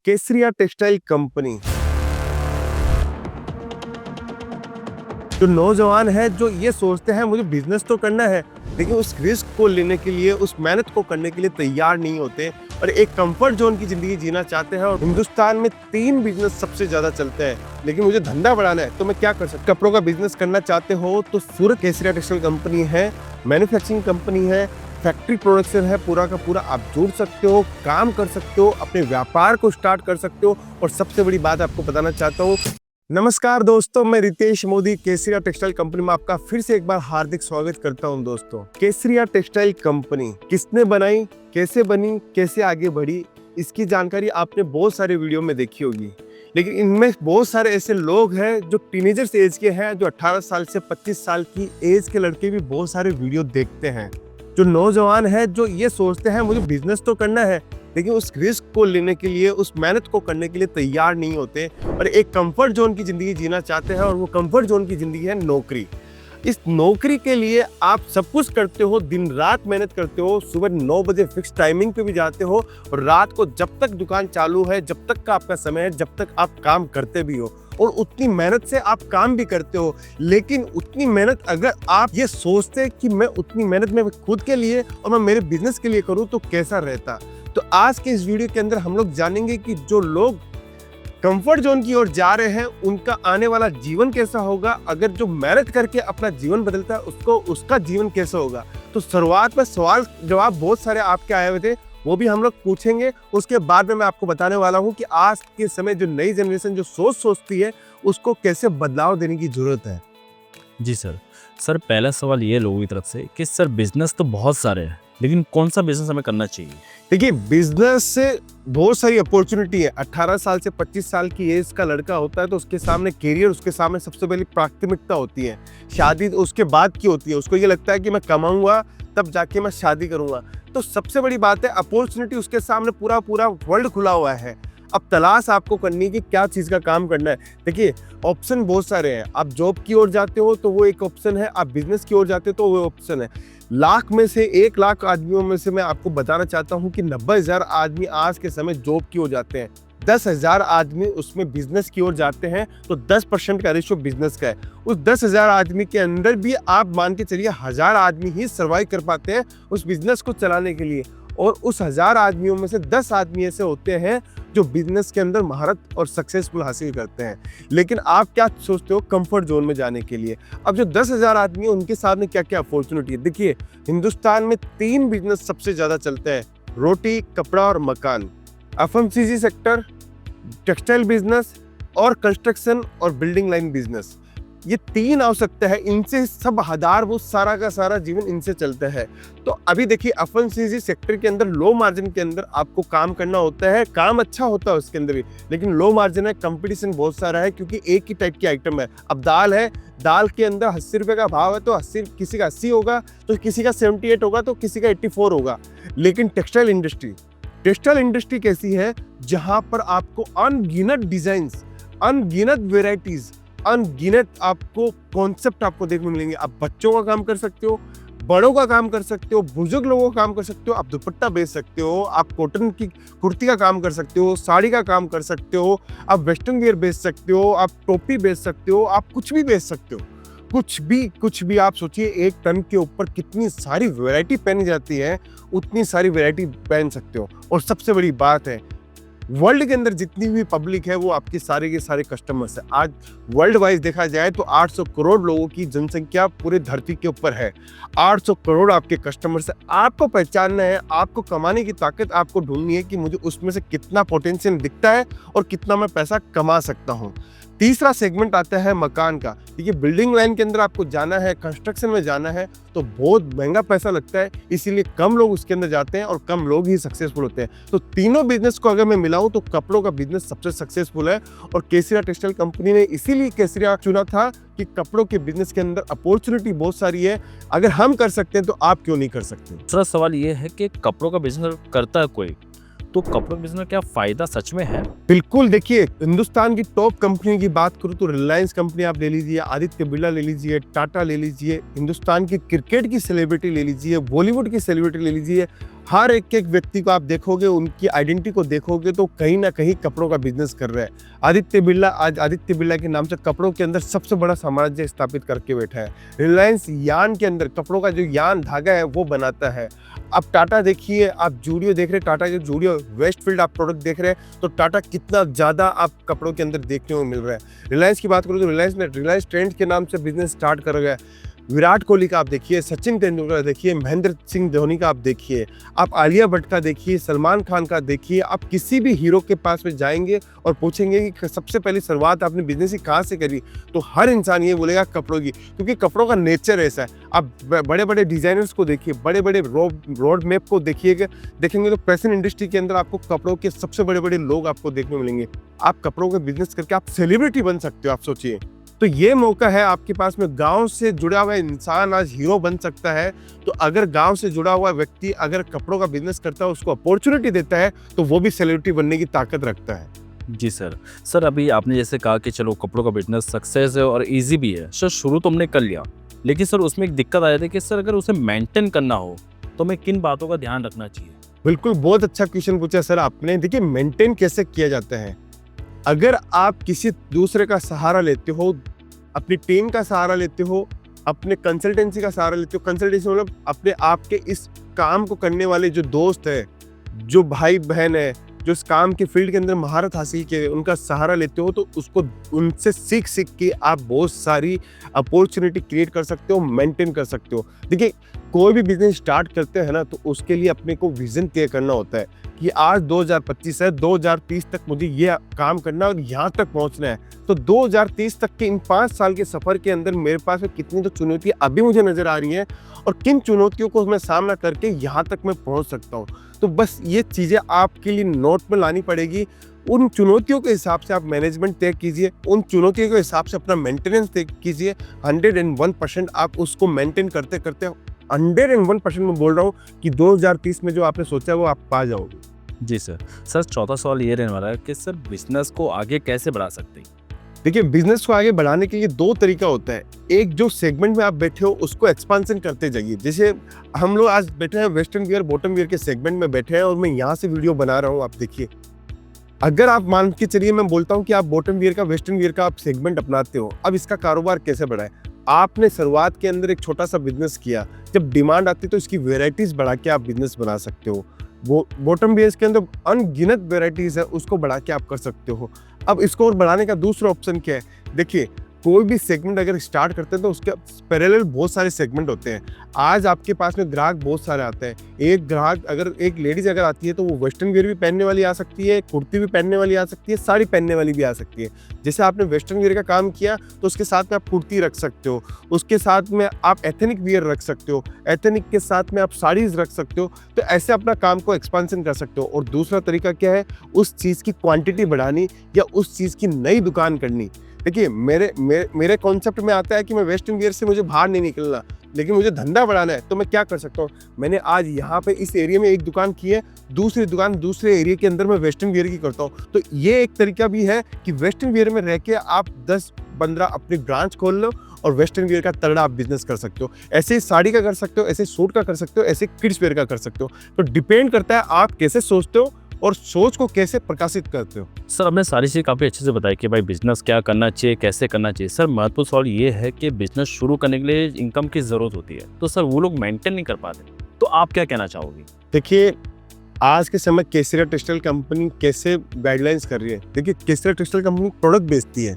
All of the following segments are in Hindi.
केसरिया टेक्सटाइल कंपनी जो नौजवान है जो ये सोचते हैं मुझे बिजनेस तो करना है, लेकिन उस रिस्क को लेने के लिए, उस मेहनत को करने के लिए तैयार नहीं होते और एक कंफर्ट जोन की जिंदगी जीना चाहते हैं। और हिंदुस्तान में 3 बिजनेस सबसे ज्यादा चलते हैं, लेकिन मुझे धंधा बढ़ाना है तो मैं क्या कर सकता हूँ। कपड़ों का बिजनेस करना चाहते हो तो सूरत केसरिया टेक्सटाइल कंपनी है, मैन्युफैक्चरिंग कंपनी है, फैक्ट्री प्रोडक्शन है, पूरा का पूरा आप जुड़ सकते हो, काम कर सकते हो, अपने व्यापार को स्टार्ट कर सकते हो। और सबसे बड़ी बात आपको बताना चाहता हूँ। नमस्कार दोस्तों, मैं रितेश मोदी केसरिया टेक्सटाइल कंपनी में आपका फिर से एक बार हार्दिक स्वागत करता हूं। दोस्तों, केसरिया टेक्सटाइल कंपनी किसने बनाई, कैसे बनी, कैसे आगे बढ़ी, इसकी जानकारी आपने बहुत सारे वीडियो में देखी होगी। लेकिन इनमें बहुत सारे ऐसे लोग हैं जो टीनेजर्स एज के हैं, जो 18 साल से 25 साल की एज के लड़के भी बहुत सारे वीडियो देखते हैं। जो नौजवान है जो ये सोचते हैं मुझे बिजनेस तो करना है, लेकिन उस रिस्क को लेने के लिए, उस मेहनत को करने के लिए तैयार नहीं होते और एक कंफर्ट जोन की जिंदगी जीना चाहते हैं। और वो कंफर्ट जोन की जिंदगी है नौकरी। इस नौकरी के लिए आप सब कुछ करते हो, दिन रात मेहनत करते हो, सुबह 9 बजे फिक्स टाइमिंग पे भी जाते हो और रात को जब तक दुकान चालू है, जब तक का आपका समय है, जब तक आप काम करते भी हो और उतनी मेहनत से आप काम भी करते हो। लेकिन उतनी मेहनत अगर आप ये सोचते कि मैं उतनी मेहनत में खुद के लिए और मैं मेरे बिजनेस के लिए करूँ तो कैसा रहता। तो आज के इस वीडियो के अंदर हम लोग जानेंगे कि जो लोग कंफर्ट जोन की ओर जा रहे हैं उनका आने वाला जीवन कैसा होगा। अगर जो मेहनत करके अपना जीवन बदलता है उसका जीवन कैसा होगा। तो शुरुआत में सवाल जवाब बहुत सारे आपके आए हुए थे, वो भी हम लोग पूछेंगे। उसके बाद में मैं आपको बताने वाला हूँ कि आज के समय जो नई जनरेशन जो सोचती है उसको कैसे बदलाव देने की जरूरत है। जी सर पहला सवाल ये लोगों की तरफ से कि सर बिजनेस तो बहुत सारे हैं, लेकिन कौन सा बिजनेस हमें करना चाहिए। देखिए, बिजनेस से बहुत सारी अपॉर्चुनिटी है। 18 साल से 25 साल की एज का लड़का होता है तो उसके सामने कैरियर, उसके सामने सबसे पहली प्राथमिकता होती है। शादी उसके बाद की होती है। उसको ये लगता है कि मैं कमाऊंगा तब जाके मैं शादी करूंगा। तो सबसे बड़ी बात है, अपॉर्चुनिटी उसके सामने पूरा वर्ल्ड खुला हुआ है। अब तलाश आपको करनी है कि क्या चीज़ का काम करना है। देखिए, ऑप्शन बहुत सारे हैं। आप जॉब की ओर जाते हो तो वो एक ऑप्शन है, आप बिजनेस की ओर जाते हो तो वो ऑप्शन है। लाख में से 1 लाख आदमियों में से मैं आपको बताना चाहता हूँ कि 90,000 आदमी आज के समय जॉब की ओर जाते हैं, 10,000 आदमी उसमें बिजनेस की ओर जाते हैं। तो 10% का रेशियो बिजनेस का है। उस 10,000 आदमी के अंदर भी आप मान के चलिए 1000 आदमी ही सर्वाइव कर पाते हैं उस बिजनेस को चलाने के लिए। और उस 1000 आदमियों में से 10 आदमी ऐसे होते हैं जो बिजनेस के अंदर महारत और सक्सेसफुल हासिल करते हैं। लेकिन आप क्या सोचते हो कंफर्ट जोन में जाने के लिए। अब जो 10,000 आदमी है उनके सामने क्या क्या अपॉर्चुनिटी है। देखिए, हिंदुस्तान में 3 बिजनेस सबसे ज्यादा चलते हैं, रोटी, कपड़ा और मकान। FMCG सेक्टर, टेक्सटाइल बिजनेस और कंस्ट्रक्शन और बिल्डिंग लाइन बिजनेस। ये 3 आवश्यकता है, इनसे सब हजार वो सारा का सारा जीवन इनसे चलता है। तो अभी देखिए, FMCG सेक्टर के अंदर लो मार्जिन के अंदर आपको काम करना होता है। काम अच्छा होता है उसके अंदर भी, लेकिन लो मार्जिन है, कंपटीशन बहुत सारा है क्योंकि एक ही टाइप की आइटम है। अब दाल है, दाल के अंदर 80 रुपये का भाव है तो 80 किसी का 80 होगा, तो किसी का 78 होगा, तो किसी का 84 होगा। लेकिन टेक्सटाइल इंडस्ट्री कैसी है, जहां पर आपको अनगिनत डिजाइन्स, अनगिनत वेराइटीज, अनगिनत आपको कॉन्सेप्ट आपको देखने को मिलेंगे। आप बच्चों का काम कर सकते हो, बड़ों का काम कर सकते हो, बुजुर्ग लोगों का काम कर सकते हो, आप दुपट्टा बेच सकते हो, आप कॉटन की कुर्ती का काम कर सकते हो, साड़ी का काम कर सकते हो, आप वेस्टर्न वियर बेच सकते हो, आप टोपी बेच सकते हो, आप कुछ भी बेच सकते हो। कुछ भी आप सोचिए, 1 टन के ऊपर कितनी सारी वैरायटी पहनी जाती है, उतनी सारी वैरायटी पहन सकते हो। और सबसे बड़ी बात है, वर्ल्ड के अंदर जितनी भी पब्लिक है वो आपके सारे के सारे कस्टमर्स है। आज वर्ल्ड वाइज देखा जाए तो 800 करोड़ लोगों की जनसंख्या पूरे धरती के ऊपर है। 800 करोड़ आपके कस्टमर्स है। आपको पहचानना है, आपको कमाने की ताकत आपको ढूंढनी है कि मुझे उसमें से कितना पोटेंशियल दिखता है और कितना मैं पैसा कमा सकता हूँ। तीसरा सेगमेंट आता है मकान का। देखिए, बिल्डिंग लाइन के अंदर आपको जाना है, कंस्ट्रक्शन में जाना है तो बहुत महंगा पैसा लगता है, इसीलिए कम लोग उसके अंदर जाते हैं और कम लोग ही सक्सेसफुल होते हैं। तो तीनों बिजनेस को अगर मैं मिलाऊं तो कपड़ों का बिजनेस सबसे सक्सेसफुल है। और केसरिया टेक्सटाइल कंपनी ने इसीलिए केसरिया चुना था कि कपड़ों के बिजनेस के अंदर अपॉर्चुनिटी बहुत सारी है। अगर हम कर सकते हैं तो आप क्यों नहीं कर सकते। दूसरा सवाल ये है कि कपड़ों का बिजनेस करता है कोई, तो कपड़ों बिजनेस क्या फायदा सच में है। बिल्कुल, देखिए, हिंदुस्तान की टॉप कंपनी की बात करूं तो रिलायंस कंपनी आप ले लीजिए, आदित्य बिरला ले लीजिए, टाटा ले लीजिए, हिंदुस्तान की क्रिकेट की सेलिब्रिटी ले लीजिए, बॉलीवुड की सेलिब्रिटी ले लीजिए, हर एक व्यक्ति को आप देखोगे, उनकी आइडेंटिटी को देखोगे तो कहीं ना कहीं कपड़ों का बिजनेस कर रहा है। आदित्य बिरला आज आदित्य बिरला के नाम से कपड़ों के अंदर सबसे बड़ा साम्राज्य स्थापित करके बैठा है। रिलायंस यान के अंदर कपड़ों का जो यान धागा है वो बनाता है। आप टाटा देखिए, आप जूडियो देख रहे हैं, टाटा के जूडियो वेस्टफील्ड आप प्रोडक्ट देख रहे हैं, तो टाटा कितना ज़्यादा आप कपड़ों के अंदर देखने को मिल रहा है। रिलायंस की बात करूँ तो रिलायंस ट्रेंड्स के नाम से बिजनेस स्टार्ट कर गया है। विराट कोहली का आप देखिए, सचिन तेंदुलकर देखिए, महेंद्र सिंह धोनी का आप देखिए, आप आलिया भट्ट का देखिए, सलमान खान का देखिए, आप किसी भी हीरो के पास में जाएंगे और पूछेंगे कि सबसे पहली शुरुआत आपने बिजनेस की कहाँ से करी, तो हर इंसान ये बोलेगा कपड़ों की, क्योंकि कपड़ों का नेचर ऐसा है। आप बड़े बड़े डिजाइनर्स को देखिए, बड़े बड़े रोड मैप को देखेंगे तो फैशन इंडस्ट्री के अंदर आपको कपड़ों के सबसे बड़े बड़े लोग आपको देखने को मिलेंगे। आप कपड़ों का बिजनेस करके आप सेलिब्रिटी बन सकते हो, आप सोचिए। तो ये मौका है आपके पास में, गांव से जुड़ा हुआ इंसान आज हीरो बन सकता है। तो अगर गांव से जुड़ा हुआ व्यक्ति अगर कपड़ों का बिजनेस करता है, उसको अपॉर्चुनिटी देता है, तो वो भी सेलिब्रिटी बनने की ताकत रखता है। जी सर अभी आपने जैसे कहा कि चलो कपड़ों का बिजनेस सक्सेस है और इजी भी है सर, शुरू तो हमने कर लिया, लेकिन सर उसमें एक दिक्कत आ जाती है कि सर अगर उसे मेंटेन करना हो तो हमें किन बातों का ध्यान रखना चाहिए? बिल्कुल, बहुत अच्छा क्वेश्चन पूछा सर आपने। देखिए, मेंटेन कैसे किया जाता है। अगर आप किसी दूसरे का सहारा लेते हो, अपनी टीम का सहारा लेते हो, अपने कंसल्टेंसी का सहारा लेते हो, कंसल्टेंसी मतलब अपने आपके इस काम को करने वाले जो दोस्त है, जो भाई बहन है, जो इस काम के फील्ड के अंदर महारत हासिल किए, उनका सहारा लेते हो, तो उसको उनसे सीख के आप बहुत सारी अपॉर्चुनिटी क्रिएट कर सकते हो, मेंटेन कर सकते हो। देखिए, कोई भी बिजनेस स्टार्ट करते हैं ना, तो उसके लिए अपने को विजन तय करना होता है कि आज 2025 है, 2030 तक मुझे ये काम करना है और यहाँ तक पहुँचना है। तो 2030 तक के इन 5 साल के सफ़र के अंदर मेरे पास में कितनी तो चुनौतियाँ अभी मुझे नज़र आ रही हैं और किन चुनौतियों को मैं सामना करके यहाँ तक मैं पहुँच सकता हूँ। तो बस ये चीज़ें आपके लिए नोट में लानी पड़ेगी। उन चुनौतियों के हिसाब से आप मैनेजमेंट तय कीजिए, उन चुनौतियों के हिसाब से अपना मेंटेनेंस तय कीजिए। 101% आप उसको मेंटेन करते करते 101% मैं बोल रहा हूँ कि 2030 में जो आपने सोचा है वो आप पा जाओगे। जी सर चौथा सवाल ये रहने वाला है कि सर बिजनेस को आगे कैसे बढ़ा सकते हैं? देखिए, बिजनेस को आगे बढ़ाने के लिए 2 तरीका होता है। एक, जो सेगमेंट में आप बैठे हो उसको एक्सपांशन करते जाइए। जैसे हम लोग आज बैठे हैं वेस्टर्न वियर बॉटम वियर के सेगमेंट में बैठे हैं और मैं यहाँ से वीडियो बना रहा हूँ, आप देखिए। अगर आप मान के चलिए, मैं बोलता हूँ कि आप बॉटम वियर का वेस्टर्न वियर का आप सेगमेंट अपनाते हो, अब इसका कारोबार कैसे बढ़ाए? आपने शुरुआत के अंदर एक छोटा सा बिजनेस किया, जब डिमांड आती है तो इसकी वेराइटीज बढ़ा के आप बिजनेस बना सकते हो। वो बॉटम वेयर्स के अंदर अनगिनत वेराइटीज है, उसको बढ़ा के आप कर सकते हो। अब इसको और बढ़ाने का दूसरा ऑप्शन क्या है? देखिए, कोई भी सेगमेंट अगर स्टार्ट करते हैं तो उसके पैरेलल बहुत सारे सेगमेंट होते हैं। आज आपके पास में ग्राहक बहुत सारे आते हैं। एक ग्राहक अगर एक लेडीज अगर आती है तो वो वेस्टर्न वेयर भी पहनने वाली आ सकती है, कुर्ती भी पहनने वाली आ सकती है, साड़ी पहनने वाली भी आ सकती है। जैसे आपने वेस्टर्न वेयर का काम किया तो उसके साथ में आप कुर्ती रख सकते हो, उसके साथ में आप एथनिक वियर रख सकते हो, एथनिक के साथ में आप साड़ीज रख सकते हो। तो ऐसे अपना काम को एक्सपेंशन कर सकते हो। और दूसरा तरीका क्या है? उस चीज़ की क्वांटिटी बढ़ानी या उस चीज़ की नई दुकान करनी। देखिए, मेरे कॉन्सेप्ट में आता है कि मैं वेस्टर्न वियर से मुझे बाहर नहीं निकलना, लेकिन मुझे धंधा बढ़ाना है। तो मैं क्या कर सकता हूँ? मैंने आज यहाँ पे इस एरिया में एक दुकान की है, दूसरी दुकान दूसरे एरिया के अंदर मैं वेस्टर्न वियर की करता हूँ। तो ये एक तरीका भी है कि वेस्टर्न वियर में रह के आप 10-15 अपनी ब्रांच खोल लो और वेस्टर्न वियर का तगड़ा आप बिजनेस कर सकते हो। ऐसे ही साड़ी का कर सकते हो, ऐसे सूट का कर सकते हो, ऐसे किड्स वेयर का कर सकते हो। तो डिपेंड करता है आप कैसे सोचते हो और सोच को कैसे प्रकाशित करते हो। सर आपने सारी चीज़ काफ़ी अच्छे से बताई कि भाई बिजनेस क्या करना चाहिए, कैसे करना चाहिए। सर महत्वपूर्ण सवाल ये है कि बिजनेस शुरू करने के लिए इनकम की ज़रूरत होती है, तो सर वो लोग मेंटेन नहीं कर पाते, तो आप क्या कहना चाहोगे? देखिए, आज के समय केसरिया टेक्सटाइल कंपनी कैसे गाइडलाइंस कर रही है। देखिए, केसरिया टेक्सटाइल कंपनी प्रोडक्ट बेचती है।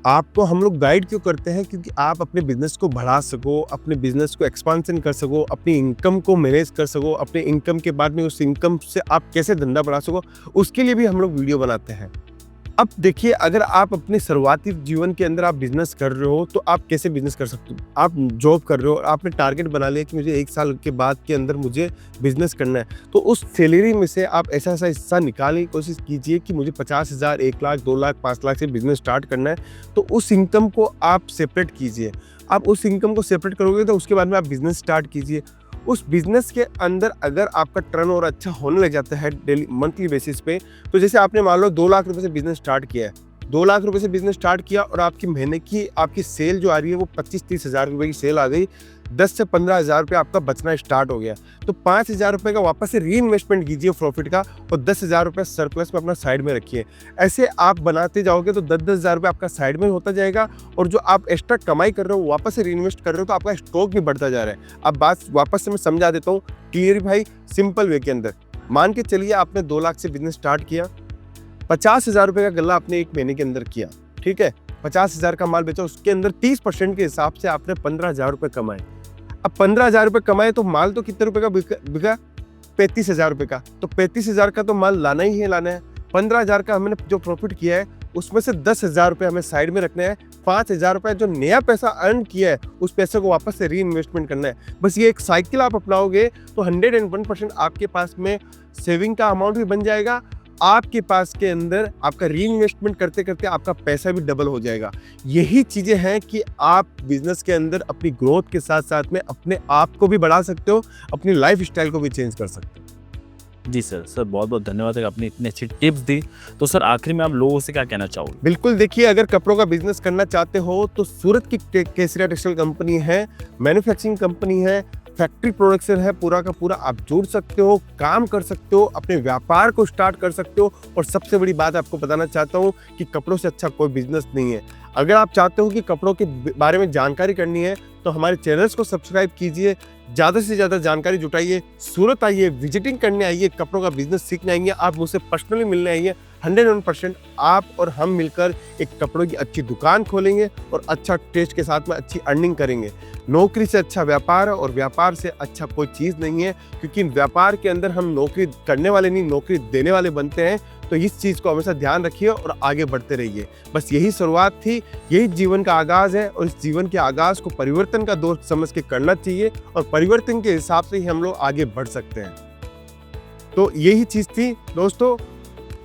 आपको हम लोग गाइड क्यों करते हैं? क्योंकि आप अपने बिजनेस को बढ़ा सको, अपने बिजनेस को एक्सपांशन कर सको, अपनी इनकम को मैनेज कर सको, अपने इनकम के बाद में उस इनकम से आप कैसे धंधा बढ़ा सको, उसके लिए भी हम लोग वीडियो बनाते हैं। अब देखिए, अगर आप अपने शुरुआती जीवन के अंदर आप बिजनेस कर रहे हो तो आप कैसे बिजनेस कर सकते हो? आप जॉब कर रहे हो और आपने टारगेट बना लिया कि मुझे 1 साल के बाद के अंदर मुझे बिजनेस करना है, तो उस सैलरी में से आप ऐसा हिस्सा निकालने की कोशिश कीजिए कि मुझे 50,000, 1 लाख, 2 लाख, 5 लाख से बिजनेस स्टार्ट करना है। तो उस इनकम को आप सेपरेट कीजिए। आप उस इनकम को सेपरेट करोगे तो उसके बाद में आप बिजनेस स्टार्ट कीजिए। उस बिजनेस के अंदर अगर आपका टर्नओवर अच्छा होने लग जाता है डेली मंथली बेसिस पे, तो जैसे आपने मान लो 2 लाख रुपए से बिजनेस स्टार्ट किया है, 2 लाख रुपए से बिजनेस स्टार्ट किया और आपकी महीने की आपकी सेल जो आ रही है वो 25-30 हज़ार रुपए की सेल आ गई, 10 से 15,000 रुपये आपका बचना स्टार्ट हो गया, तो 5,000 रुपये का वापस से री इन्वेस्टमेंट कीजिए प्रॉफिट का, और 10,000 रुपये सरप्लस में अपना साइड में रखिए। ऐसे आप बनाते जाओगे तो 10-10 हज़ार रुपये आपका साइड में होता जाएगा, और जो आप एक्स्ट्रा कमाई कर रहे हो वापस से री इन्वेस्ट कर रहे हो, तो आपका स्टॉक भी बढ़ता जा रहा है। अब बात वापस से मैं समझा देता हूँ क्लियर भाई, सिंपल वे के अंदर। मान के चलिए आपने 2 लाख से बिजनेस स्टार्ट किया, 50,000 रुपये का गल्ला आपने 1 महीने के अंदर किया, ठीक है, 50,000 का माल बेचा, उसके अंदर 30% के हिसाब से आपने 15,000 रुपये कमाए। अब 15,000 रुपये कमाए तो माल तो कितने रुपए का बिका? 35,000 रुपये का। तो 35,000 का तो माल लाना ही है, लाना है। 15,000 का हमने जो प्रॉफिट किया है उसमें से 10,000 रुपये हमें साइड में रखने हैं। 5,000 रुपये जो नया पैसा अर्न किया है उस पैसे को वापस से री इन्वेस्टमेंट करना है। बस ये एक साइकिल आप अपनाओगे तो 101% आपके पास में सेविंग का अमाउंट भी बन जाएगा, आपके पास के अंदर आपका री इन्वेस्टमेंट करते करते आपका पैसा भी डबल हो जाएगा। यही चीज़ें हैं कि आप बिजनेस के अंदर अपनी ग्रोथ के साथ साथ में अपने आप को भी बढ़ा सकते हो, अपनी लाइफ स्टाइल को भी चेंज कर सकते हो। जी सर बहुत बहुत धन्यवाद है, आपने इतनी अच्छी टिप्स दी। तो सर आखिरी में आप लोगों से क्या कहना चाहोगे? बिल्कुल, देखिए अगर कपड़ों का बिजनेस करना चाहते हो तो सूरत की केसरिया टेक्सटाइल कंपनी है, मैन्युफैक्चरिंग कंपनी है, फैक्ट्री प्रोडक्शन है, पूरा का पूरा आप जुड़ सकते हो, काम कर सकते हो, अपने व्यापार को स्टार्ट कर सकते हो। और सबसे बड़ी बात आपको बताना चाहता हूँ कि कपड़ों से अच्छा कोई बिजनेस नहीं है। अगर आप चाहते हो कि कपड़ों के बारे में जानकारी करनी है तो हमारे चैनल्स को सब्सक्राइब कीजिए, ज़्यादा से ज़्यादा जानकारी जुटाइए, सूरत आइए, विजिटिंग करने आइए, कपड़ों का बिजनेस सीखने आइए, आप मुझसे पर्सनली मिलने आइए। 101% आप और हम मिलकर एक कपड़ों की अच्छी दुकान खोलेंगे और अच्छा टेस्ट के साथ में अच्छी अर्निंग करेंगे। नौकरी से अच्छा व्यापार है और व्यापार से अच्छा कोई चीज़ नहीं है, क्योंकि व्यापार के अंदर हम नौकरी करने वाले नहीं, नौकरी देने वाले बनते हैं। तो इस चीज़ को हमेशा ध्यान रखिए और आगे बढ़ते रहिए। बस यही शुरुआत थी, यही जीवन का आगाज़ है, और इस जीवन के आगाज़ को परिवर्तन का दौर समझ के करना चाहिए, और परिवर्तन के हिसाब से ही हम लोग आगे बढ़ सकते हैं। तो यही चीज़ थी दोस्तों।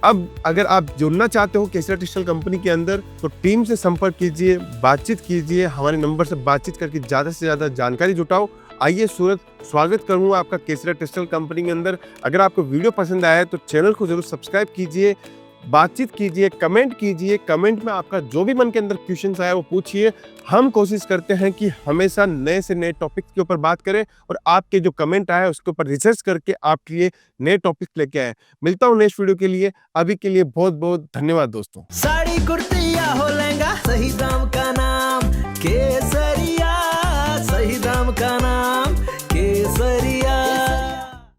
अब अगर आप जुड़ना चाहते हो केसरिया टेक्सटाइल कंपनी के अंदर तो टीम से संपर्क कीजिए, बातचीत कीजिए, हमारे नंबर से बातचीत करके ज़्यादा से ज़्यादा जानकारी जुटाओ। आइए सूरत, स्वागत करूँगा आपका केसरिया टेक्सटाइल कंपनी के अंदर। अगर आपको वीडियो पसंद आया है तो चैनल को जरूर सब्सक्राइब कीजिए, बातचीत कीजिए, कमेंट कीजिए। कमेंट में आपका जो भी मन के अंदर क्वेश्चंस आया वो पूछिए। हम कोशिश करते हैं कि हमेशा नए से नए टॉपिक्स के ऊपर बात करें, और आपके जो कमेंट आए उसके ऊपर रिसर्च करके आपके लिए नए टॉपिक्स लेके आए। मिलता हूँ नेक्स्ट वीडियो के लिए, अभी के लिए बहुत बहुत धन्यवाद दोस्तों। साड़ी कुर्ती या हो